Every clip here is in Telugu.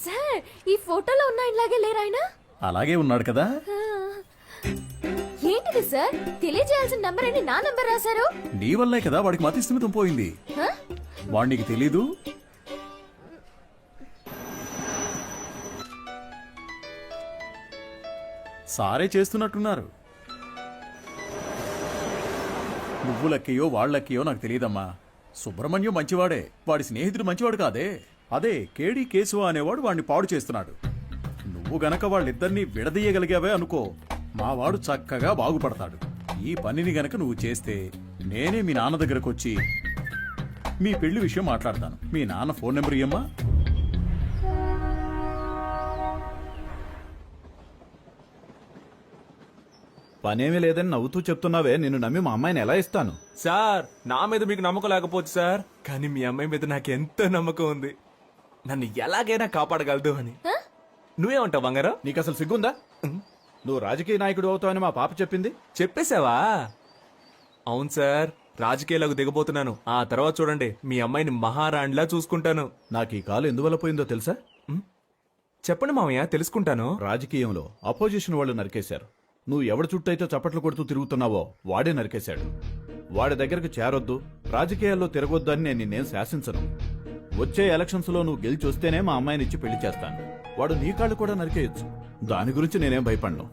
సార్ ఈ ఫోటోలో ఉన్న ఇలాగే లేరాయన? అలాగే ఉన్నాడు కదా. ఏంటిది సార్, తెలియజేయాల్సిన నంబర్ అని నా నంబర్ రాశారు? నీ వల్లే కదా వాడికి మతిస్థిమితం పోయింది. వాడికి తెలీదు. సారే చేస్తున్నట్టున్నారు. నువ్వు లక్కయో వాళ్ళక్కయో నాకు తెలియదమ్మా. సుబ్రహ్మణ్యం మంచివాడే, వాడి స్నేహితుడు మంచివాడు కాదే. అదే కేడి కేశవ అనేవాడు వాడిని పాడు చేస్తున్నాడు. నువ్వు గనక వాళ్ళిద్దరినీ విడదీయగలిగావే అనుకో, మావాడు చక్కగా బాగుపడతాడు. ఈ పనిని గనక నువ్వు చేస్తే నేనే మీ నాన్న దగ్గరకు వచ్చి మీ పెళ్లి విషయం మాట్లాడతాను. మీ నాన్న ఫోన్ నెంబర్ ఇయ్యమ్మా. పనేమీ లేదని నవ్వుతూ చెప్తున్నావే, నిన్ను నమ్మి మా అమ్మాయిని ఎలా ఇస్తాను? సార్, నా మీద మీకు నమ్మకం లేకపోవచ్చు సార్, కానీ మీ అమ్మాయి మీద నాకు ఎంతో నమ్మకం ఉంది. నన్ను ఎలాగైనా కాపాడగలదు అని. నువ్వేమంటావు బంగారం? నీకు అసలు సిగ్గుందా? నువ్వు రాజకీయ నాయకుడు అవుతావని మా పాప చెప్పింది. చెప్పేశావా? అవును సార్, రాజకీయాలకు దిగబోతున్నాను. ఆ తర్వాత చూడండి, మీ అమ్మాయిని మహారాణిలా చూసుకుంటాను. నాకు ఈ కాలు ఎందువల్ల పోయిందో తెలుసా? చెప్పండి మామయ్య, తెలుసుకుంటాను. రాజకీయంలో అపోజిషన్ వాళ్ళు నరికేశారు. నువ్వు ఎవడి చుట్టూ అయితే చప్పట్లు కొడుతూ తిరుగుతున్నావో వాడే నరికేశాడు. వాడి దగ్గరకు చేరొద్దు, రాజకీయాల్లో తిరగొద్దు అని నేను నిన్నేం శాసించను. వచ్చే ఎలక్షన్స్ లో నువ్వు గెలిచి వస్తేనే మా అమ్మాయిని ఇచ్చి పెళ్లి చేస్తాను. వాడు నీ కాళ్ళు కూడా నరికేయచ్చు. దాని గురించి నేనేం భయపడను.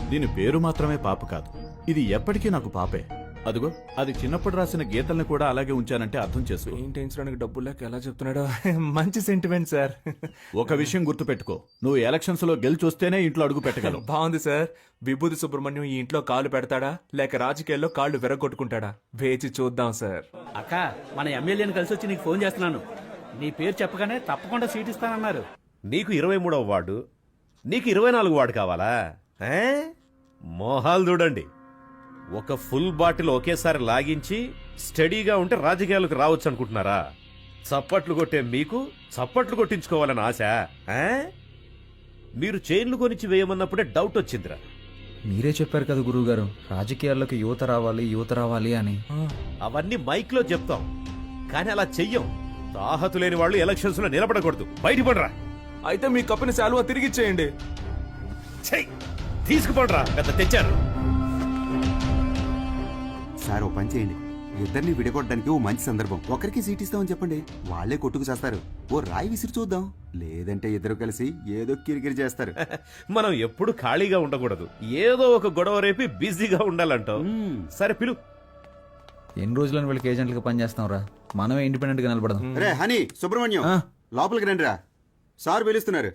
దీని పేరు మాత్రమే పాప కాదు, ఇది ఎప్పటికీ నాకు పాపే. అదిగో, అది చిన్నప్పుడు రాసిన గీతల్ని కూడా అలాగే ఉంచానంటే అర్థం చేసుకో. పెయింటించడానికి డబ్బులు లేక ఎలా చెప్తున్నాడో. మంచి సెంటిమెంట్ సార్. ఒక విషయం గుర్తుపెట్టుకో, నువ్వు ఎలక్షన్స్ లో గెలిచి వస్తేనే ఇంట్లో అడుగు పెట్టగలవు. బాగుంది సార్. విభూతి సుబ్రహ్మణ్యం ఈ ఇంట్లో కాలు పెడతాడా లేక రాజకీయాల్లో కాళ్ళు విరగొట్టుకుంటాడా? వేచి చూద్దాం సార్. అక్క, మన ఎమ్మెల్యేని కలిసి వచ్చి నీకు ఫోన్ చేస్తున్నాను. నీ పేరు చెప్పగానే తప్పకుండా సీట్ ఇస్తానన్నారు. నీకు 23వ వార్డు, నీకు 24 వార్డు కావాలా? మోహాలు చూడండి. ఒక ఫుల్ బాటిల్ ఒకేసారి లాగించి స్టడీగా ఉంటే రాజకీయాలకు రావచ్చు అనుకుంటున్నారా? చప్పట్లు కొట్టే మీకు చప్పట్లు కొట్టించుకోవాలని ఆశ? మీరు చైన్లు కొనిచ్చి వేయమన్నప్పుడే డౌట్ వచ్చిందిరా. మీరే చెప్పారు కదా గురువుగారు, రాజకీయాల్లోకి యువత రావాలి అని. అవన్నీ మైక్ లో చెప్తాం, కానీ అలా చెయ్యం. తాహతు లేని వాళ్ళు ఎలక్షన్స్ లో నిలబడకూడదు. బయటపడరా. అయితే మీ కప్పిన శాలువా తిరిగిచ్చేయండి. తీసుకుపడరా, పెద్ద తెచ్చారు. సార్, ఓ పని చేయండి, ఇద్దరిని విడగొట్టడానికి ఓ మంచి సందర్భం. ఒకరికి సీట్ ఇస్తామని చెప్పండి, వాళ్లే కొట్టుకు చేస్తారు. ఓ రాయి విసిరి చూద్దాం. లేదంటే ఇద్దరు కలిసి ఏదో కిరికిరి చేస్తారు. మనం ఎప్పుడు ఖాళీగా ఉండకూడదు, ఏదో ఒక గొడవ రేపి బిజీగా ఉండాలంటావు. సరే పిలు. ఎన్ని రోజులని వీళ్ళకి ఏజెంట్లుగా పనిచేస్తాం రా, మనమే ఇండిపెండెంట్ గా నిలబడదాం. రే హనీ, సుబ్రహ్మణ్యం, లోపలికి రండి రా, సార్ పిలుస్తున్నారు.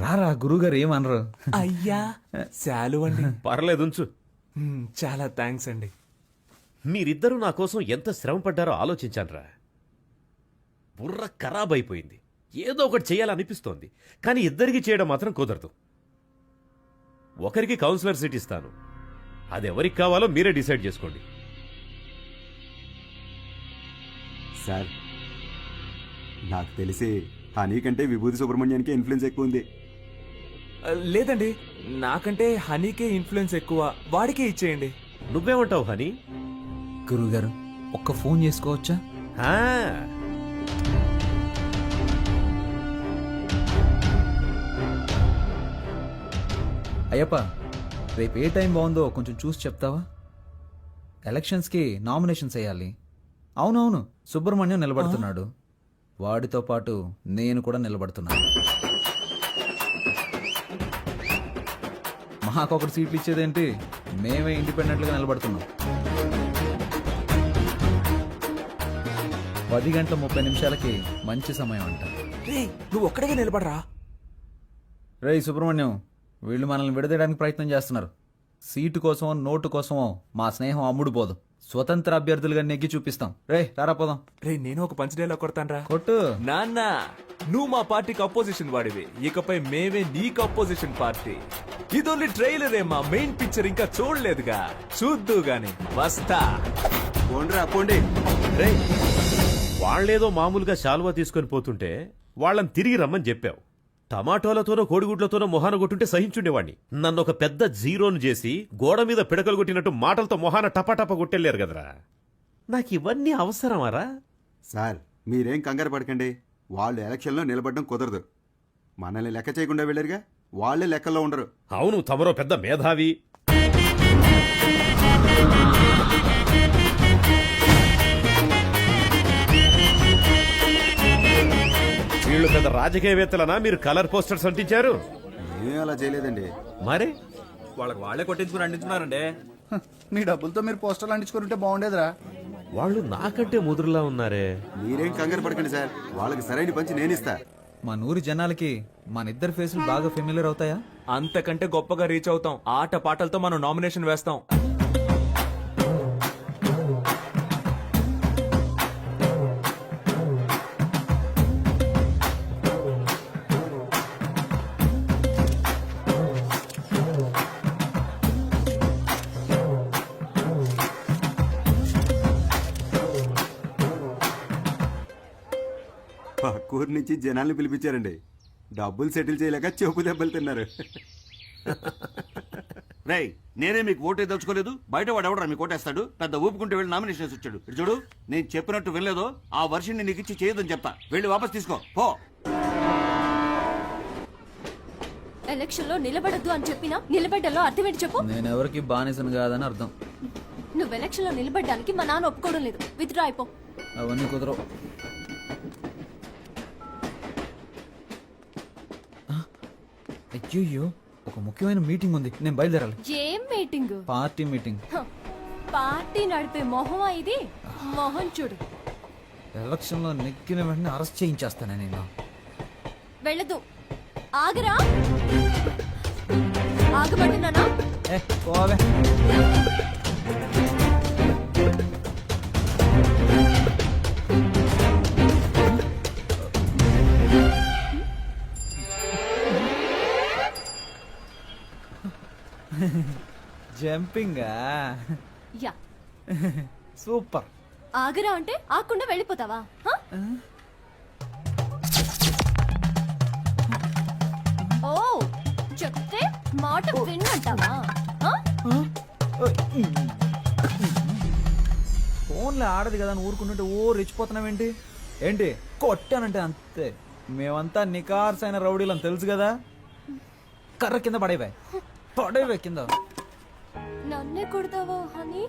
రారా, గురువుగారు ఏమనరు. అయ్యా, శాలువండి. పర్లేదు, ఉంచు. చాలా థ్యాంక్స్ అండి. మీరిద్దరూ నా కోసం ఎంత శ్రమ పడ్డారో ఆలోచించానురా. బుర్ర ఖరాబ్ అయిపోయింది. ఏదో ఒకటి చేయాలనిపిస్తోంది, కానీ ఇద్దరికి చేయడం మాత్రం కుదరదు. ఒకరికి కౌన్సిలర్ సీట్ ఇస్తాను, అది ఎవరికి కావాలో మీరే డిసైడ్ చేసుకోండి. సార్, నాకు తెలిసి హనీ కంటే విభూతి సుబ్రహ్మణ్యానికి ఇన్ఫ్లుయెన్స్ ఎక్కువ ఉంది. లేదండి, నాకంటే హనీకే ఇన్ఫ్లుయెన్స్ ఎక్కువ. వాడికే ఇచ్చేయండి. నువ్వేమంటావు హనీ? గురువుగారు, ఒక్క ఫోన్ చేసుకోవచ్చా? అయ్యప్ప, రేపు ఏ టైం బాగుందో కొంచెం చూసి చెప్తావా? ఎలక్షన్స్కి నామినేషన్స్ వేయాలి. అవునవును, సుబ్రహ్మణ్యం నిలబడుతున్నాడు, వాడితో పాటు నేను కూడా నిలబడుతున్నాను. మాకొకటి సీట్లు ఇచ్చేదేంటి, మేమే ఇండిపెండెంట్గా నిలబడుతున్నాం. 10:30 మంచి సమయం అంట. నువ్వు ఒక్కడిగా నిలబడరా. రేయ్ సుబ్రహ్మణ్యం, వీళ్ళు మనల్ని విడదీయడానికి ప్రయత్నం చేస్తున్నారు. సీటు కోసమో నోటు కోసమో మా స్నేహం అమ్ముడు పోదు. స్వతంత్ర అభ్యర్థులుగా నెగ్గి చూపిస్తాం. రే రారా పోదాం. రే, నేను ఒక పంచ్ డైలాగ్ కొడతాను. కొట్టు. నాన్న, నువ్వు మా పార్టీకి అపోజిషన్ వాడివి, ఇకపై మేమే నీకు అపోజిషన్ పార్టీ. ఇది ఓన్లీ ట్రైలరే, మా మెయిన్ పిక్చర్ ఇంకా చూడలేదుగా, చూద్దు గాని. వస్తా. పోండ్రా పోండి. వాళ్లేదో మామూలుగా శాలువా తీసుకొని పోతుంటే వాళ్ళని తిరిగి రమ్మని చెప్పావు. టమాటోలతోనో కోడిగుడ్లతోనో మొహాన కొట్టుంటే సహించుండేవాణ్ణి. నన్ను ఒక పెద్ద జీరోను చేసి గోడ మీద పిడకలు కొట్టినట్టు మాటలతో మొహాన టపాటపా కొట్టెళ్ళారు కదరా. నాకు ఇవన్నీ అవసరమారా? సార్, మీరేం కంగారు పడకండి, వాళ్ళు ఎలక్షన్లో నిలబడడం కుదరదు. మనల్ని లెక్క చేయకుండా వెళ్ళారుగా, వాళ్ళే లెక్కల్లో ఉండరు. అవును, తమరో పెద్ద మేధావి. వీళ్ళు పెద్ద రాజకీయవేత్తలనా మీరు కలర్ పోస్టర్స్ అంటించారు? ఏం అలా చేయలేదండి. మరి వాళ్ళకి వాళ్ళే కొట్టించుకుని అందించున్నారండి. మీ డబ్బులతో మీరు పోస్టర్లు అంటించుకుంటే బాగుండేదిరా. వాళ్ళు నాకంటే ముదురులా ఉన్నారే. మీరేం కంగారు పడకండి సార్, వాళ్ళకి సరైన పంచి నేను ఇస్తా. మా నూరి జనాలకి మన ఇద్దరు ఫేసులు బాగా ఫెమిలియర్ అవుతాయా? అంతకంటే గొప్పగా రీచ్ అవుతాం. ఆట పాటలతో మనం నామినేషన్ వేస్తాం. పక్కూరు నుంచి జనాల్ని పిలిపించారండి. డబ్బులు సెటిల్ చేయలేక చెప్పు దెబ్బలు తిన్నారు. రేయ్, నేనే మీకు ఓటే దలుచుకోలేదు. బయట వాడు ఎవడరా మీకు ఓటేస్తాడు? పెద్ద ఊపుకుంటూ వెళ్ళి నామినేషన్ వేసి వచ్చాడు. ఇటు చూడు, నేను చెప్పినట్టు వెళ్ళలేదో ఆ వర్షిని నీకు ఇచ్చి చేయొద్దని చెప్తా. వెళ్ళి వాపస్ తీసుకో పో. ఎలక్షన్ లో నిలబడద్దు అని చెప్పినా నిలబడ్డలో అర్థం ఏంటి చెప్పు. నేను ఎవరికి బానిసను కాదని అర్థం. నువ్వు ఎలక్షన్ లో నిలబడ్డానికి మా నాన్న ఒప్పుకోవడం లేదు. విత్డ్రా అయిపో. అవన్నీ కుదరవు. అయ్యో, ఒక ముఖ్యమైన మీటింగ్ ఉంది, నేను బయలుదేరాలి. ఏం మీటింగ్? Party meeting. పార్టీ నడిపే మొహమా ఇది? మొహం చూడు. ఎలక్షన్ లో నెక్కిన వెంటనే అరెస్ట్ చేయించేస్తానే నేను. వెళ్ళదు. ఆగరా. ఆగబడున్నానా? పోవే. జంపింగా? యా. సూపర్. ఆగరా అంటే ఆకుండా వెళ్ళిపోతావా? హ? ఓ, చెప్తే మాట విన్నంటావా? ఫోన్లో ఆడదు కదా అని ఊరుకుంటుంటే ఓ రెచ్చిపోతున్నావేంటి? ఏంటి కొట్టానంటే అంతే. మేమంతా నికార్సైన రౌడీలని తెలుసు కదా. కర్ర కింద పడేవే కింద. నన్నే కొడతావా హనీ?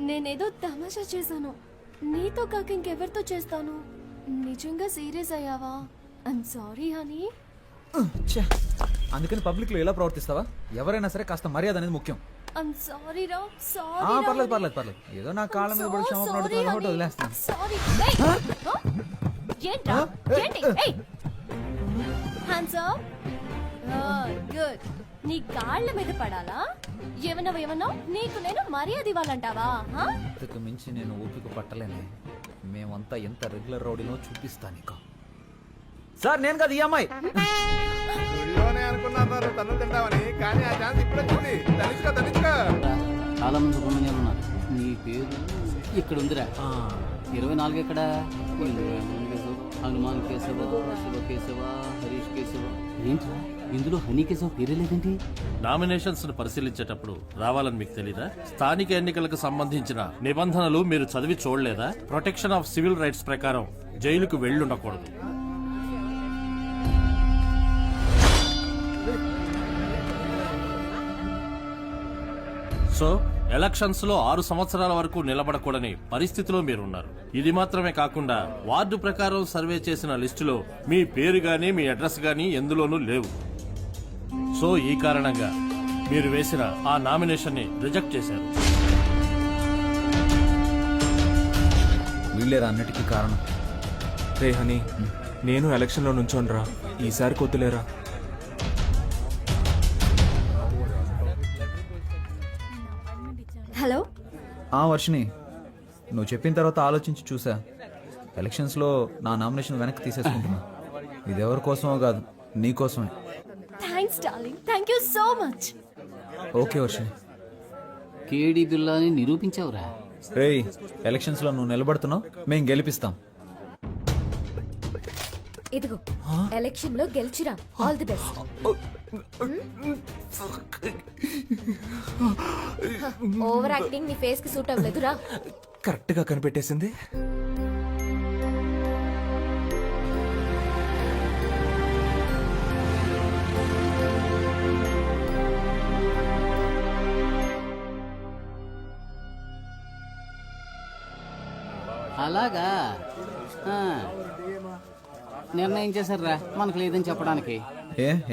నేనేదో తమాషా చేశాను. నీతో కాక ఇంకెవరితో చేస్తాను? నిజంగా సీరియస్ అయ్యావా? I'm sorry honey. ఛే, అందుకని పబ్లిక్ లో ఎలా ప్రవర్తిస్తావా? ఎవరైనా సరే కాస్త మర్యాద అనేది ముఖ్యం. ఐమ్ సారీ రా. పర్లేదు. ఏదో నా కాళ్ళ మీద పడి క్షమాపణ అడుగుతున్నా కాబట్టి వదిలేస్తాను. సారీ. ఏంట్రా? ఏంటి? Hands up. గుడ్. నీ కాళ్ళ మీద పడాలా? ఏమన్నావు? నీకు నేను మర్యాద ఇవ్వాలంటావా? ఇంతకు మించి నేను ఓపిక పట్టలేనే. మేమంతా ఎంత రెగ్యులర్ రౌడీనో చూపిస్తా నీకు. సార్, నేను కదా ఈ అమ్మాయి. అనుకున్నారు తను తింటామని, కానీ ఆ ఛాన్స్ ఇప్పుడు వచ్చింది. తనిష్క చాలా మంది సుబ్రహ్మణ్యాలు ఉన్నారు. నీ పేరు ఇక్కడ ఉందిరా. 24 ఎక్కడ? హనుమాన్ కేశవ, శివ కేశవ, హరీష్ కేశవ. ఏంట్రా ఇందులో హనీ కేశవ పేరే లేదేంటి? నామినేషన్స్ ను పరిశీలించేటప్పుడు రావాలని మీకు తెలీదా? స్థానిక ఎన్నికలకు సంబంధించిన నిబంధనలు మీరు చదివి చూడలేదా? ప్రొటెక్షన్ ఆఫ్ సివిల్ రైట్స్ ప్రకారం జైలుకు వెళ్ళుండకూడదు. సో ఎలక్షన్స్ లో 6 సంవత్సరాల వరకు నిలబడకూడని పరిస్థితిలో మీరున్నారు. ఇది మాత్రమే కాకుండా వార్డు ప్రకారం సర్వే చేసిన లిస్టులో మీ పేరు గానీ మీ అడ్రస్ గానీ ఎందులోనూ లేవు. సో ఈ కారణంగా మీరు వేసిన ఆ నామినేషన్ ని రిజెక్ట్ చేశారు. వీళ్ళేరా అన్నిటికీ కారణం. రే హనీ, నేను ఎలక్షన్ లో నుంచోనరా. ఈసారి కొద్దులేరా. హలో. వర్షిని, నువ్వు చెప్పిన తర్వాత ఆలోచించి చూసా. ఎలక్షన్స్లో నా నామినేషన్ వెనక్కి తీసేసుకుంటున్నా. ఇది ఎవరి కోసమో కాదు, నీ కోసమే. Thanks darling. Thank you so much. Okay Varshini. కేడి బిల్లాని నిరూపించావురా. రేయ్, ఎలక్షన్స్లో నువ్వు నిలబడుతున్నావు, మేం గెలిపిస్తాం. ఇదిగో ఎలక్షన్ లో గెలిచిరా. All the best. Over acting నీ ఫేస్ కి సూట్ అవ్వలేదురా. కరెక్ట్ గా కనిపెట్టేసింది. అలాగా ఆ. నిర్ణయం చేశారా మనకు లేదని చెప్పడానికి.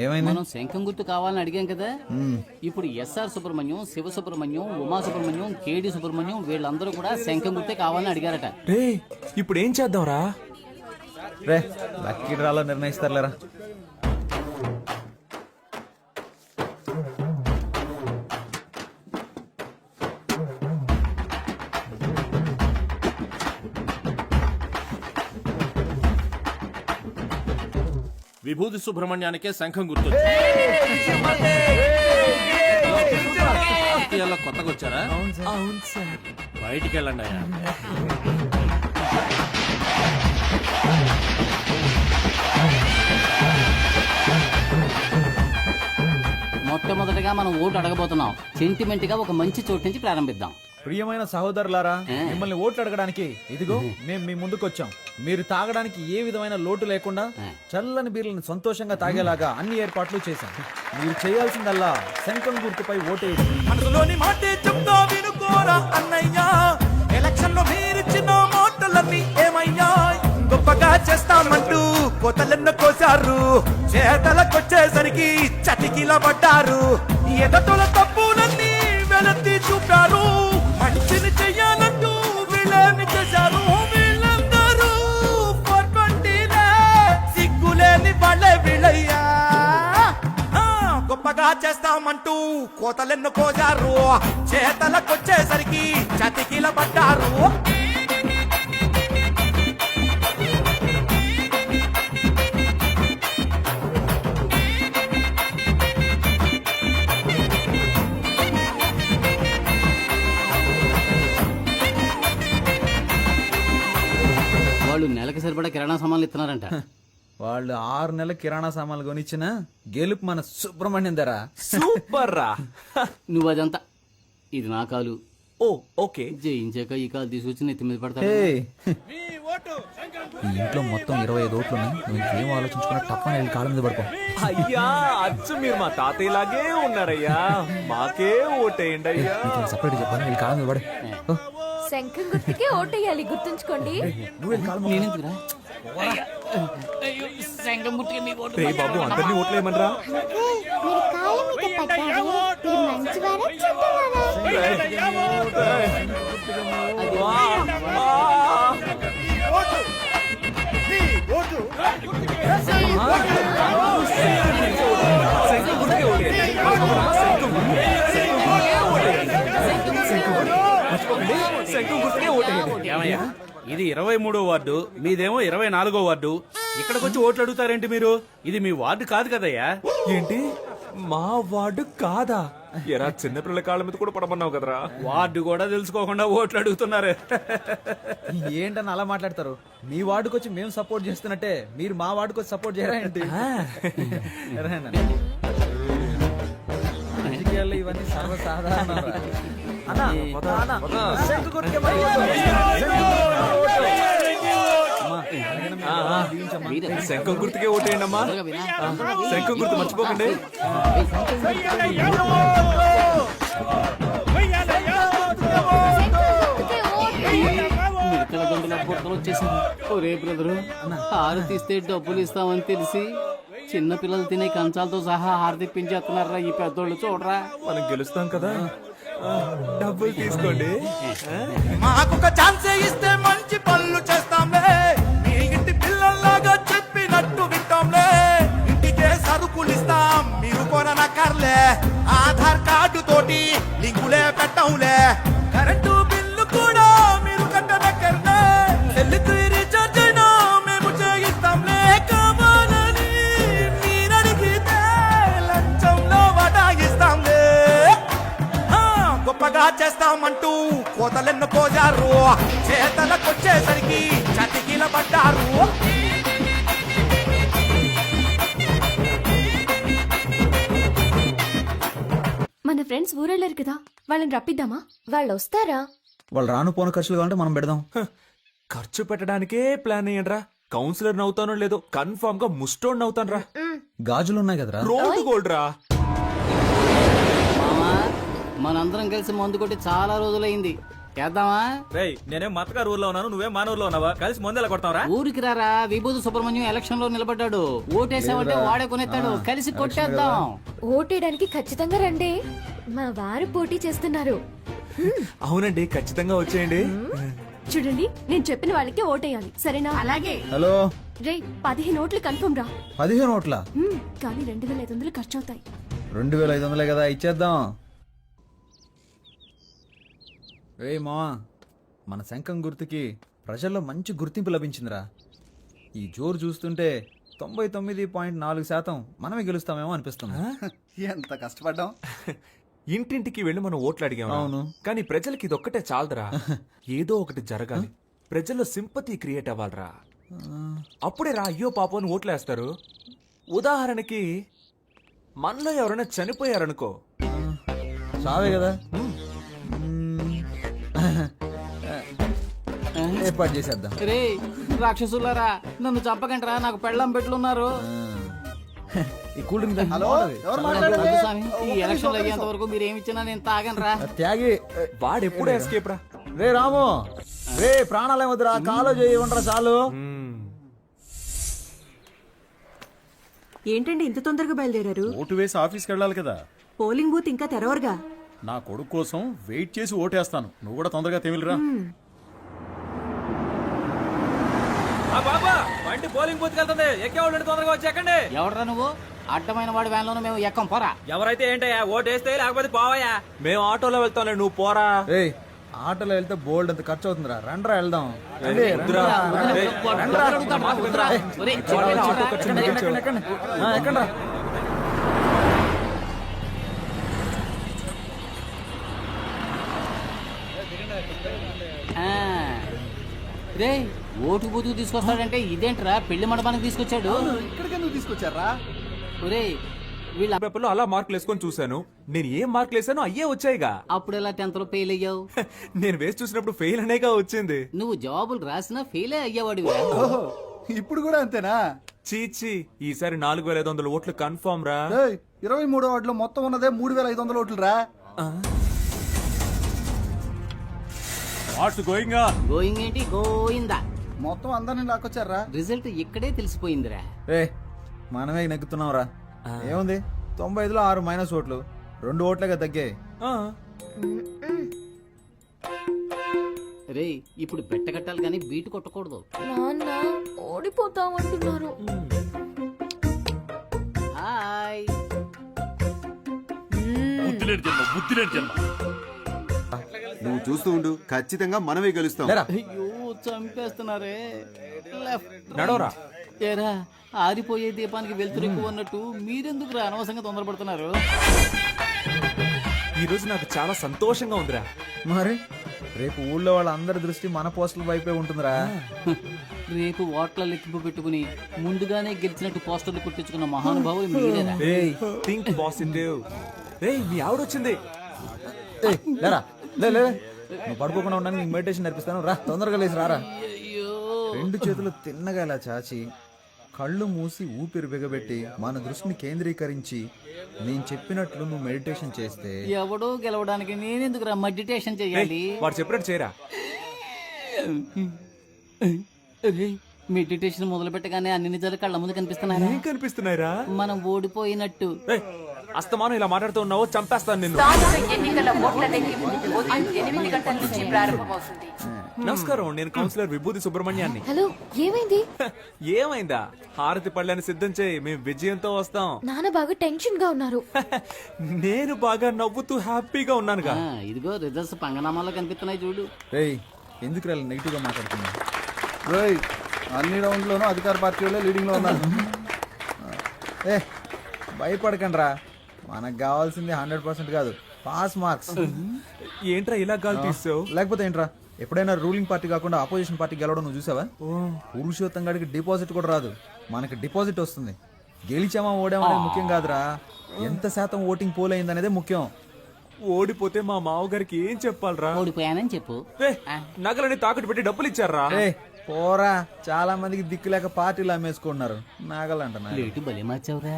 ఏమైంది? మనం శంఖం గుర్తు కావాలని అడిగాం కదా. ఇప్పుడు ఎస్ఆర్ సుబ్రహ్మణ్యం, శివ సుబ్రహ్మణ్యం, ఉమా సుబ్రహ్మణ్యం, కేడి సుబ్రహ్మణ్యం వీళ్ళందరూ కూడా శంఖం గుర్తే కావాలని అడిగారట. రే ఇప్పుడు ఏం చేద్దాంరా? రే లక్కీ డ్రాలో నిర్ణయిస్తారులేరా. విభూతి సుబ్రహ్మణ్యానికే శంఖం గుర్తు. కొత్తగా వచ్చారా? అవును సార్. బయటికి వెళ్ళండి అయ్యా. మొట్టమొదటిగా మనం ఓటు అడగబోతున్నాం. సెంటిమెంట్ గా ఒక మంచి చోటు నుంచి ప్రారంభిద్దాం. ప్రియమైన సహోదరులారా, మిమ్మల్ని ఓట్లు అడగడానికి ఇదిగో మేము మీ ముందుకు వచ్చాం. మీరు తాగడానికి ఏ విధమైన లోటు లేకుండా చల్లని బీర్లను సంతోషంగా తాగేలాగా అన్ని ఏర్పాట్లు చేశాం. మీరు చేయాల్సిందల్లా శంఖం గుర్తుపై ఓటేసి మనసులోని మాటే చెప్తా వినుకోరా అన్నయ్యా. ఎలక్షన్ లో మీరిచ్చిన మాటలన్నీ ఏమయ్యా? గొప్పగా చేస్తామంటూ కోతలెన్న కోసారు, చేతలకొచ్చేసరికి చతికిల పడ్డారు. ఎదటోల తప్పులన్నీ వెలత్తి చూపారు, మంచిని చెయ్యాలంటూ వీళ్ళని చేశారు. వీళ్ళందరూ 420 సిగ్గులేని వాళ్ళే వీళ్ళయ్యా. గొప్పగా చేస్తామంటూ కోతలెన్ను కోసారు, చేతలకొచ్చేసరికి చతికిల పడ్డారు. వాళ్ళు నెలకి సరిపడా కిరాణా సామాన్లు ఇస్తున్నారంట. వాళ్ళు 6 నెలల కిరాణా సామాన్లు కొనిచ్చిన గెలుపు మన సుబ్రహ్మణ్యం ధర. సూపర్ రా. నువ్వు అదంతా ఇది నా కాలు. ఓ ఓకే. జయించాక ఈ కాలు తీసుకొచ్చి నెత్తి మీద పడతాడు. ఏయ్, ఈ ఇంట్లో మొత్తం 25 ఓట్లున్నాయి. నువ్వు ఇంకేం ఆలోచించుకున్నా తప్పని వెళ్ళి కాళ్ళ మీద పడుకో. అయ్యా అచ్చు మీరు మా తాతయ్యలాగే ఉన్నారయ్యా. మాకే ఓటేయండి అయ్యా. సపరేట్ చెప్పాను, వెళ్ళి కాళ్ళ మీద పడే. శంఖం గుర్తుకే ఓటేయాలి, గుర్తుంచుకోండి. నువ్వు వెళ్ళి కాళ్ళ మీద నేనెందుకురా? అయ్యో, శంఖం గుర్తుకే మీ ఓటు. రే బాబు అందరినీ ఓట్లేయమనరా. మీరు కాళ్ళ మీద పడ్డారు. మీరు మంచివారా చెడ్డవారా? ఏమయ్యా, ఇది 23వ వార్డు, మీదేమో 24వ వార్డు. ఇక్కడికి వచ్చి ఓట్లు అడుగుతారేంటి మీరు? ఇది మీ వార్డు కాదు కదయ్యా. ఏంటి మా వార్డు కాదా? ఎరా చిన్నపిల్లల కాళ్ళ మీద కూడా పడమన్నావు కదరా. వార్డు కూడా తెలుసుకోకుండా ఓట్లు అడుగుతున్నారు. ఏంటని అలా మాట్లాడతారు? మీ వార్డుకి వచ్చి మేము సపోర్ట్ చేస్తున్నట్టే మీరు మా వార్డుకి వచ్చి సపోర్ట్ చేయరా ఏంటి? రాజకీయాల్లో ఇవన్నీ సర్వసాధారణ. శంఖం గుర్తుకే ఓటేయండి అమ్మా. శంఖం గుర్తు మర్చిపోకండి. మిడతల గొంతుల బుట్టలు వచ్చేసింది. ఒరే బ్రదరు, హారతి ఇస్తే డబ్బులు ఇస్తామని తెలిసి చిన్న పిల్లలు తినే కంచాలతో సహా హారతి తెప్పించేస్తున్నారా ఈ పెద్దోళ్ళు. చూడరా, మనం గెలుస్తాం కదా. డబ్బులు తీసుకోండి. మాకొక ఛాన్స్ ఇస్తే మంచి పనులు చేస్తాంలే. మీ ఇంటి పిల్లల్లాగా చెప్పినట్టు వింటాంలే. ఇంటికే సరుకులు ఇస్తాం, మీరు కొననక్కర్లే. ఆధార్ కార్డు తోటి లింకులే పెట్టంలే. కరెంటు బిల్లు కూడా మీరు కట్టనక్కర్లే. సెల్లుకు రీఛార్జ్ అయినా మేము చేయిస్తాంలే. కావాలని మీరడిగితే లంచంలో వడాయిస్తాంలే. గొప్పగా చేస్తామంటూ కోతలెన్ను పోజారు, చేతలకొచ్చేసరికి చతికిల పడ్డారు. మన ఫ్రెండ్స్ ఊరెళ్ళారు కదా, వాళ్ళని రప్పిద్దామా? వాళ్ళు వస్తారా? వాళ్ళు రాను పోను ఖర్చులు కావాలంటే మనం పెడదాం. ఖర్చు పెట్టడానికే ప్లాన్ అయ్యండ్రా. కౌన్సిలర్ నవ్వుతానో లేదో కన్ఫర్మ్ గా ముస్టోడ్ నవ్వుతాను రా. గాజులు ఉన్నాయి కదరా. రోడ్ గోల్డ్ రా. మామా, మనందరం కలిసి మందు కొట్టి చాలా రోజులైంది. చేద్దామా? నేనేం మత్తగారు ఊర్లో ఉన్నాను, నువ్వేం మన ఊర్లో ఉన్నావా? కలిసి ముందెలా కొడతావరా? ఊరికి రారా, విభూతి సుబ్రహ్మణ్యం ఎలక్షన్ లో నిలబడ్డాడు. ఓటేసామంటే వాడే కొనేస్తాడు. కలిసి కొట్టేద్దాం. ఓటేయడానికి ఖచ్చితంగా రండి, మా వారు పోటీ చేస్తున్నారు. అవునండి, ఖచ్చితంగా వచ్చేయండి. చూడండి, నేను చెప్పిన వాళ్ళకి ఓటేయాలి, సరేనా? అలాగే. హలో రే 15 ఓట్లు కన్ఫర్మ్ రా. 15 ఓట్ల కానీ 2500 ఖర్చు అవుతాయి. 2500 కదా, ఇచ్చేద్దాం. రేయ్ మావా, మన శంఖం గుర్తుకి ప్రజల్లో మంచి గుర్తింపు లభించిందిరా. ఈ జోరు చూస్తుంటే 99.4% మనమే గెలుస్తామేమో అనిపిస్తుంది. ఎంత కష్టపడ్డాం. ఇంటింటికి వెళ్ళి మనం ఓట్లు అడిగాం. అవును. కానీ ప్రజలకి ఇదొక్కటే చాలదురా. ఏదో ఒకటి జరగాలి, ప్రజల్లో సింపతి క్రియేట్ అవ్వాలరా. అప్పుడే రా అయ్యో పాపం అని ఓట్లేస్తారు. ఉదాహరణకి మనలో ఎవరైనా చనిపోయారనుకో, చావే కదా, ఏర్పాటు చేసేద్దాం. రే రాక్షసులారా, నన్ను చంపకండి రా, నాకు పెళ్ళం పెట్లున్నారు. ఈ కూల్ డ్రింక్ హలో, ఎవరు వద్దు మాట్లాడేది? స్వామి, ఈ ఎలక్షన్ అయ్యేంత వరకు మీరు ఏమి ఇచ్చినా నేను తాగను రా. త్యాగి. వాడెప్పుడే ఎస్కేప్ రా. రే రాము, రే ప్రాణాలే వద్దురా, కాలో చేయమంటారా చాలు. ఏంటండి ఇంత తొందరగా బయలుదేరారు? ఓటు వేసి ఆఫీస్కి వెళ్ళాలి కదా. పోలింగ్ బూత్ ఇంకా తెరవరుగా. నా కొడుకు కోసం వెయిట్ చేసి ఓటేస్తాను. నువ్వు కూడా తొందరగా తెమిలిరా. బాబా బండి పోలింగ్ బూత్ వెళ్తుంది, ఎక్కేవాళ్ళు తొందరగా వచ్చి ఎక్కండి. ఎవడరా నువ్వు? అడ్డమైన వాడి వ్యాన్లోనే మేము ఎక్కం, పోరా. ఎవరైతే ఏంటయ్యా, ఓటేస్తే లేకపోతే పోవయ్యా. మేము ఆటోలో వెళ్తాంలే, నువ్వు పోరా. రేయ్ ఆటోలో వెళ్తే బోల్డ్ అంత ఖర్చు అవుతుందిరా, రండ్రా వెళ్దాం. ఎక్కండ్రా. రే ఓటు బూతుకు తీసుకొస్తాడంటే ఇదేంట్రా, పెళ్లి మండపానికి తీసుకొచ్చాడు. ఇక్కడికే నువ్వు తీసుకొచ్చారా? రే వీళ్ళ పేపర్లో అలా మార్కులు వేసుకొని చూశాను. నేను ఏం మార్కులు వేసానో అయ్యే వచ్చాయిగా. అప్పుడు ఎలా 10th లో ఫెయిల్ అయ్యావు? నేను వేసి చూసినప్పుడు ఫెయిల్ అనేగా వచ్చింది. నువ్వు జవాబులు రాసినా ఫెయిలే అయ్యేవాడు. ఇప్పుడు కూడా అంతేనా? చీచి, ఈసారి 4500 ఓట్లు కన్ఫర్మ్ రా. 23వ వార్డులో మొత్తం ఉన్నదే 3500 ఓట్లు రా. What's going on? గోయింగ్ ఏంటి, గోయిందా. మొత్తం అందరిని లాక్కొచ్చారా? రిజల్ట్ ఇక్కడే తెలిసిపోయిందిరా. రే మనమే నెగ్గుతున్నావురా. ఏముంది, 95లో 6 మైనస్ ఓట్లు, 2 ఓట్లుగా తగ్గాయి. రే ఇప్పుడు బెట్ట కట్టాలి కానీ బీటు కొట్టకూడదు. నాన్న ఓడిపోతామంటున్నారు. హాయ్. నువ్వు చూస్తూ ఉండు, ఖచ్చితంగా మనమే గెలుస్తాం. అయ్యో చంపేస్తున్నారే. నడవరా. ఏరా ఆరిపోయే దీపానికి వెళ్తురు ఎక్కువ అన్నట్టు మీరెందుకు అనవసరంగా తొందరపడుతున్నారు? ఈ రోజు నాకు చాలా సంతోషంగా ఉందిరా. మరి రేపు ఊళ్ళో వాళ్ళందరి దృష్టి మన పోస్టుల వైపే ఉంటుందిరా. రేపు ఓట్ల లెక్కింపు పెట్టుకుని ముందుగానే గెలిచినట్టు పోస్టర్లు కుట్టించుకున్న మహానుభావులు మీరేరా. Think positive. రేయ్ మీ ఆవిడొచ్చింది. లేరా, లే నువ్వు పడుకోకుండా ఉండడానికి నీకు మెడిటేషన్ నేర్పిస్తాను, రా తొందరగా లేచి రారా. 2 చేతులు తిన్నగా ఇలా చాచి కళ్ళు మూసి ఊపిరి బిగబెట్టి మన దృష్టిని కేంద్రీకరించి నేను చెప్పినట్లు నువ్వు మెడిటేషన్ చేస్తే ఎవడో గెలవడానికి నేనెందుకు రా మెడిటేషన్ చేయాలి? వాడు చెప్పినట్టు చేయరా. మెడిటేషన్ మొదలు పెట్టగానే అన్ని నిజాలు కళ్ళ ముందు కనిపిస్తున్నాయి. ఏం కనిపిస్తున్నాయిరా? మనం ఓడిపోయినట్టు. అస్తమానం ఇలా మాట్లాడుతూ ఉన్నావు, చంపేస్తాను నిన్ను. ఎన్నికల ఓట్ల లెక్కింపు ఉదయం 8 గంటల నుంచి ప్రారంభమవుతుంది. నమస్కారం, నేను కౌన్సిలర్ విభూతి సుబ్రహ్మణ్యాన్ని. హలో, ఏమైంది? ఏమైందా? హారతి పళ్ళని సిద్ధం చేయి, మేము విజయంతో వస్తాం. నాన్న బాగా టెన్షన్ గా ఉన్నారు. నేను బాగా నవ్వుతూ హ్యాపీగా ఉన్నానుగా. ఇదిగో రిజల్ట్స్ పంగనామాల్లో కనిపిస్తున్నాయి చూడు. రేయ్ ఎందుకు రా నెగిటివ్ గా మాట్లాడుతున్నా? రేయ్ అన్ని రౌండ్లోనూ అధికార పార్టీ వాళ్ళే లీడింగ్ లో ఉన్నారు. భయపడకండి రా, మనకు కావాల్సింది 100% కాదు, పాస్ మార్క్స్. ఏంట్రా ఇలా గాలి తీసావు? లేకపోతే ఏంట్రా, ఎప్పుడైనా రూలింగ్ పార్టీ కాకుండా ఆపోజిషన్ పార్టీ గెలవడం నువ్వు చూసావా? పురుషోత్తం గాడికి డిపాజిట్ కూడా రాదు, మనకి డిపాజిట్ వస్తుంది. గెలిచామా ఓడామా అనేది ముఖ్యం కాదురా, ఎంత శాతం ఓటింగ్ పోల్ అయింది అనేది ముఖ్యం. ఓడిపోతే మా మావగారికి ఏం చెప్పాలరా? ఓడిపోయానని చెప్పు. నగలని తాకట్టు పెట్టి డబ్బులు ఇచ్చారా? పోరా, చాలా మందికి దిక్కు లేక పార్టీలు అమ్మేసుకుంటున్నారు. నాగలంట భలే మార్చావురా.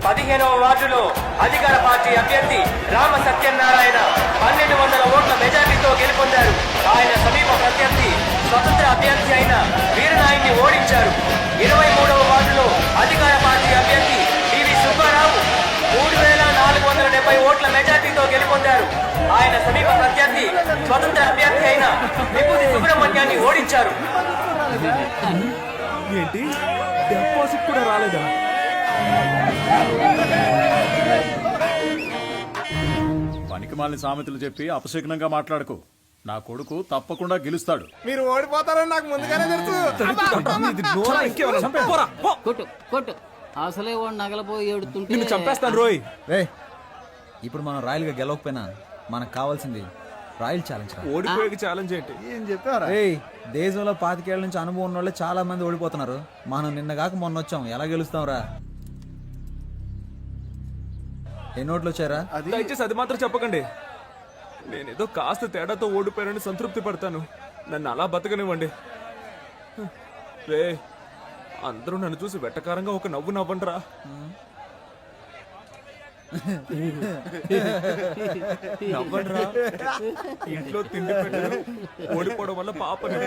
15వ వార్డులో అధికార పార్టీ అభ్యర్థి రామ సత్యనారాయణ 1200 ఓట్ల మెజార్టీతో గెలుపొందారు. ఆయన సమీప ప్రత్యర్థి స్వతంత్ర అభ్యర్థి అయిన వీరనాయుడిని ఓడించారు. 23వ వార్డులో అధికార పార్టీ అభ్యర్థి పివి సుబ్బారావు 3470 ఓట్ల మెజార్టీతో గెలుపొందారు. ఆయన సమీప ప్రత్యర్థి స్వతంత్ర అభ్యర్థి అయిన విభూతి సుబ్రహ్మణ్యాన్ని ఓడించారు. ఏంటి డిపాజిట్ కూడా రాలేదా? పనికిమాలిన సామెతలు చెప్పి అపశకునంగా మాట్లాడుకో. నా కొడుకు తప్పకుండా గెలుస్తాడు. మీరు ఓడిపోతారని నాకు ముందుగానే తెలుసు. కొట్టు కొట్టు. అసలే వాడు నగలపోయి ఏడుతుంటే నిన్ను చంపేస్తాను రోయ్. రే ఇప్పుడు మనం రాయల్గా గెలవకపోయినా మనకు కావాల్సింది రాయల్ ఛాలెంజ్ రా. ఓడిపోయే ఛాలెంజ్ ఏంటి? ఏం చెప్పారా? ఏయ్ దేశంలో 25 ఏళ్ల నుంచి అనుభవం ఉన్న వాళ్ళే చాలా మంది ఓడిపోతున్నారు. మనం నిన్నగాక మొన్న వచ్చాం, ఎలా గెలుస్తాం రా? ఎన్ని ఓట్లు వచ్చారా? దయచేసి అది మాత్రం చెప్పకండి. నేనేదో కాస్త తేడాతో ఓడిపోయానని సంతృప్తి పడతాను. నన్ను అలా బతకనివ్వండి. రే అందరూ నన్ను చూసి వెట్టకారంగా ఒక నవ్వు నవ్వండిరా. నవ్వండిరా. ఇంట్లో తిండి పెట్టారు, ఓడిపోవడం వల్ల పాపని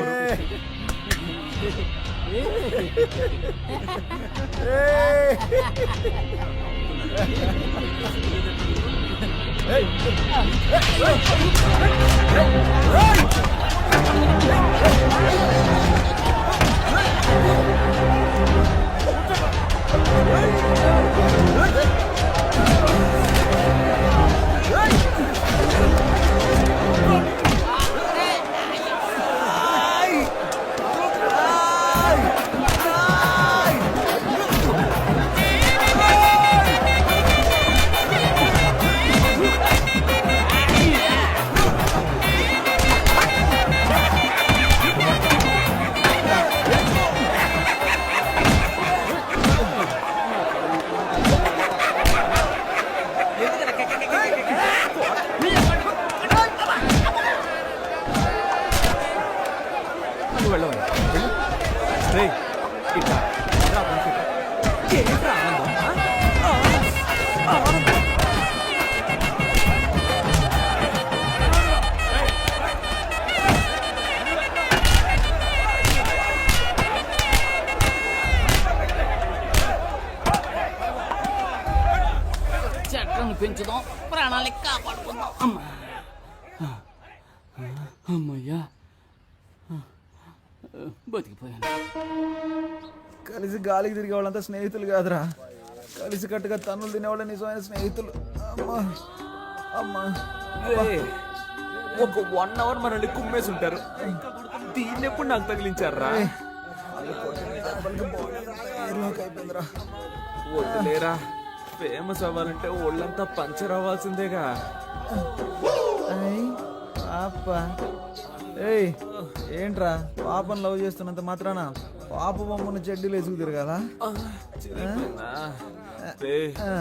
చెట్లను పెంచుదాం, ప్రాణాలకి కాపాడుకుందాం. అమ్మా అమ్మయ్యా బతికిపోయాను. కలిసి గాలికి తిరిగే వాళ్ళంతా స్నేహితులు కాదురా, కలిసి కట్టుగా తన్నులు తినేవాళ్ళ నిజమైన స్నేహితులు. అమ్మా అమ్మా ఒక 1 అవర్ మనల్ని కుమ్మేసి ఉంటారు. దీన్ని ఎప్పుడు నాకు తగిలించారా? వద్దులేరా, ఫేమస్ అవ్వాలంటే ఒళ్ళంతా పంచర్ అవ్వాల్సిందేగా. పాప ఏయ్ ఏంట్రా పాపను లవ్ చేస్తున్నంత మాత్రాన పాప బొమ్మను చెడ్డీలు వేసుకు తిరగాల?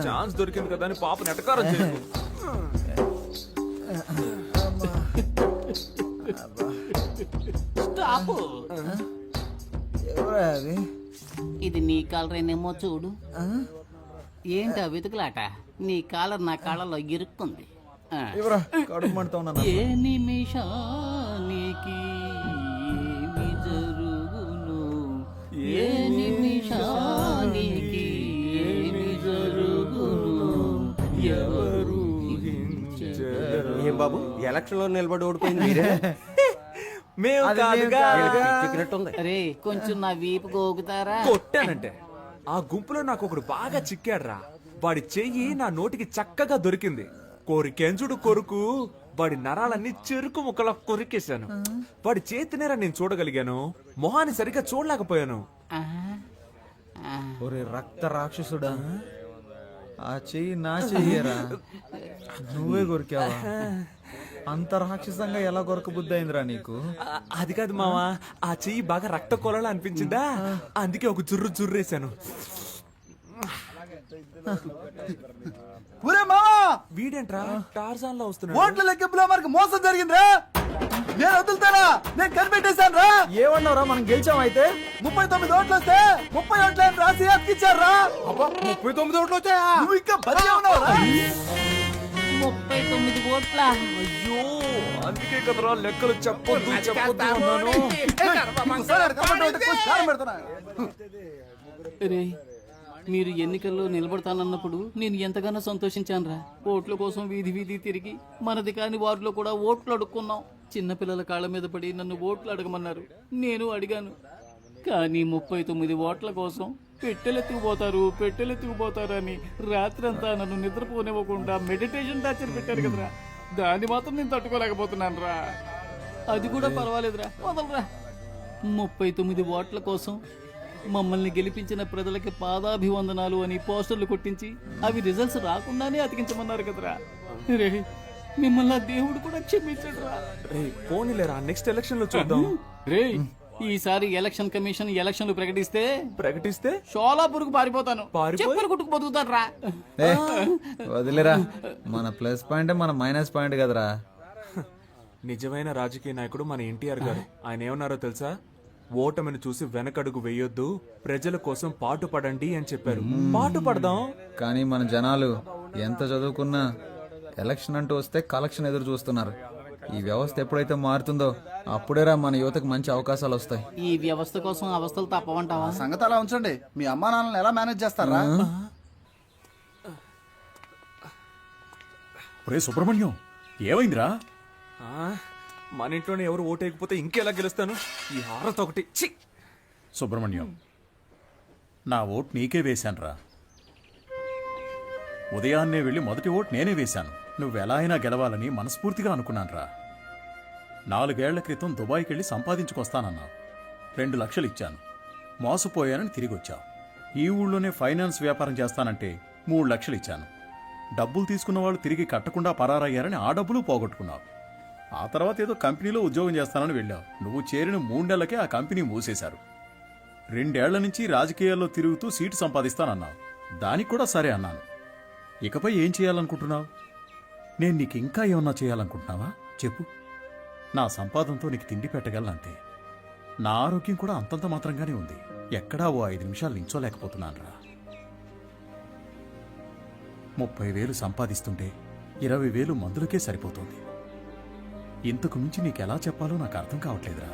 ఛాన్స్ దొరికింది కదా అని పాప నెటకారం చేయకు. స్టాప్. ఎవరా అది? ఇది నీ కాలరేనేమో చూడు. ఏంటా వెతుకులాట? నీ కాలర్ నా కాళ్ళలో ఇరుక్కుంది. ఎవరా కడుపు మంటతో ఉన్నా? ఏ నిమిషానికి ఏమి జరుగును, ఏ నిమిషానికి ఏమి జరుగును, ఎవరు ఏం బాబు ఎలక్షన్ లో నిలబడి ఓడిపోయింది? మేము కాదుగా. అరే కొంచెం నా వీపు గోగుతారా? కొట్టానంటే ఆ గుంపులో నాకు ఒకడు బాగా చిక్కాడ్రా. వాడి చెయ్యి నా నోటికి చక్కగా దొరికింది. కోరికెంచుడు కొరుకు వాడి నరాలన్నీ చెరుకు ముక్కలా కొరికేశాను. వాడి చేతినేరా నేను చూడగలిగాను, మొహాన్ని సరిగ్గా చూడలేకపోయాను. ఒరే రక్త రాక్షసుడా, ఆ చెయ్యి నా చెయ్యరా, నువ్వే కొరికావా? అంత రాక్షసంగా ఎలా కొరక బుద్ధి అయిందిరా నీకు? అది కాదు మావా, ఆ చెయ్యి బాగా రక్త కొలలా అనిపించిందా, అందుకే ఒక జుర్రు జుర్రేశాను. ఒరే మావా వీడేంట్రా టార్జాన్ లో వస్తున్నాడు. ఓట్ల లెక్కింపులో మనకు మోసం జరిగిందిరా. నేను వదులుతానా? నేను కనిపెట్టేశాను రా. ఏమన్నారా మనం గెలిచాం అయితే? 39 ఓట్లు వస్తే 30 ఓట్లని రాసి అతికిచ్చారా. 39 ఓట్లు వచ్చాయా? నువ్వు ఇంకా బతికే ఉన్నావురా. 39 ఓట్ల. అయ్యో అందుకే కదరా లెక్కలు చెప్పొద్దు అన్నాను. ఇంకోసారి కనబడ్డావంటే కోసి కారం పెడతానా. రే మీరు ఎన్నికల్లో నిలబడతానన్నప్పుడు నేను ఎంతగానో సంతోషించానురా. ఓట్ల కోసం వీధి వీధి తిరిగి మనది కాని వార్డులో కూడా ఓట్లు అడుక్కున్నాం. చిన్నపిల్లల కాళ్ళ మీద పడి నన్ను ఓట్లు అడగమన్నారు. నేను అడిగాను. కానీ 39 ఓట్ల కోసం పెట్టెలెత్తుకుపోతారు అని రాత్రంతా నన్ను నిద్రపోనివ్వకుండా మెడిటేషన్ టార్చర్ పెట్టారు కదరా. దాన్ని మాత్రం నేను తట్టుకోలేకపోతున్నాను రా. అది కూడా పర్వాలేదురా, వదలరా. 39 ఓట్ల కోసం మమ్మల్ని గెలిపించిన ప్రజలకి పాదాభివందనాలు అని పోస్టర్లు కొట్టించి అవి రిజల్ట్స్ రాకుండానే అతికించమన్నారు కదరా. రే మిమ్మల్ని ఆ దేవుడు కూడా క్షమించడు రా. రే పోనీలేరా, నెక్స్ట్ ఎలక్షన్ లో చూద్దాం. రే ఈసారి ఎలక్షన్ కమిషన్ ఎలక్షన్లు ప్రకటిస్తే షోలాపూర్కు పారిపోతాను. చెప్పులు కుట్టుకు బతుకుతాను రా. వదిలేరా, మన ప్లస్ పాయింట్ మన మైనస్ పాయింట్ కదరా. నిజమైన రాజకీయ నాయకుడు మన ఎన్టీఆర్ గారు. ఆయన ఏమన్నారో తెలుసా? ఓటమిని చూసి వెనకడుగు వేయొద్దు, ప్రజల కోసం పాటు పడండి అని చెప్పారు. పాటు పడదాం. కానీ మన జనాలు ఎంత చదువుకున్నా ఎలక్షన్ అంటూ వస్తే కలెక్షన్ ఎదురు చూస్తున్నారు. ఈ వ్యవస్థ ఎప్పుడైతే మారుతుందో అప్పుడేరా మన యువతకు మంచి అవకాశాలు వస్తాయి. ఈ వ్యవస్థ కోసం అవస్థలు తప్పవంటావా? సంగతి అలా ఉంచండి. మీ అమ్మా నాన్నలను ఎలా మేనేజ్ చేస్తారా? ఒరే సుబ్రహ్మణ్యం, ఏమైందిరా? మన ఇంట్లోనే ఎవరు ఓటేయకపోతే ఇంకెలా గెలుస్తాను? ఈ హారత ఒకటి. సుబ్రహ్మణ్యం, నా ఓటు నీకే వేశానురా. ఉదయాన్నే వెళ్ళి మొదటి ఓటు నేనే వేశాను. నువ్వెలా అయినా గెలవాలని మనస్ఫూర్తిగా అనుకున్నానురా. 4 ఏళ్ల క్రితం దుబాయ్కి వెళ్ళి సంపాదించుకొస్తానన్నావు. 2 లక్షలు ఇచ్చాను. మోసపోయానని తిరిగొచ్చావు. ఈ ఊళ్ళోనే ఫైనాన్స్ వ్యాపారం చేస్తానంటే 3 లక్షలు ఇచ్చాను. డబ్బులు తీసుకున్న వాళ్ళు తిరిగి కట్టకుండా పరారయ్యారని ఆ డబ్బులు పోగొట్టుకున్నావు. ఆ తర్వాత ఏదో కంపెనీలో ఉద్యోగం చేస్తానని వెళ్ళావు. నువ్వు చేరిన 3 నెలలకే ఆ కంపెనీ మూసేశారు. 2 ఏళ్ల నుంచి రాజకీయాల్లో తిరుగుతూ సీటు సంపాదిస్తానన్నావు. దానికి కూడా సరే అన్నాను. ఇకపై ఏం చేయాలనుకుంటున్నావు? నేను నీకు ఇంకా ఏమన్నా చేయాలనుకుంటున్నావా చెప్పు. నా సంపాదనతో నీకు తిండి పెట్టగలనంతే. నా ఆరోగ్యం కూడా అంతంత మాత్రంగానే ఉంది. ఎక్కడా ఓ 5 నిమిషాలు నించోలేకపోతున్నానురా. 30,000 సంపాదిస్తుంటే 20,000 మందులకే సరిపోతుంది. ఇంతకు మించి నీకెలా చెప్పాలో నాకు అర్థం కావట్లేదురా.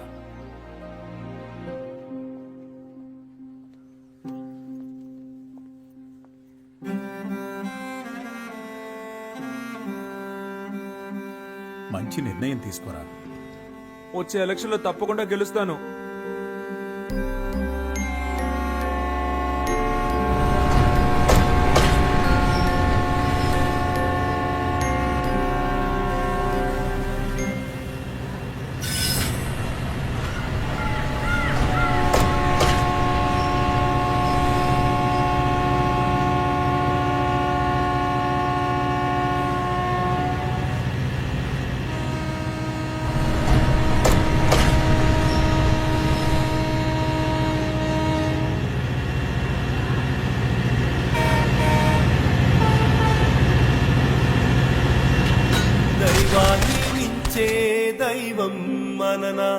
మంచి నిర్ణయం తీసుకోరా. వచ్చే ఎలక్షన్ లో తప్పకుండా గెలుస్తాను. దైవం మననా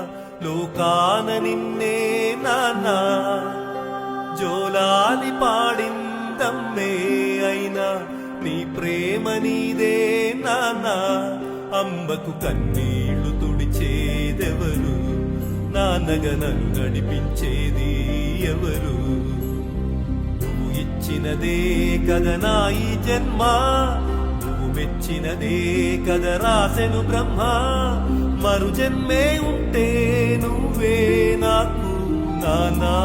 లోకాన నిన్నే నాన్న జోలాలి పాడిందమ్మే అయినా నీ ప్రేమ నీదే నాన్న. అమ్మకు కన్నీళ్లు తుడిచేదెవరు, నాన్నగా నన్ను నడిపించేది ఎవరు? నువ్వు ఇచ్చినదే కదా నా ఈ జన్మ, మెచ్చినదే కద రాసెను బ్రహ్మ. మరు జన్మే ఉంటే నువ్వే నాకు నానా.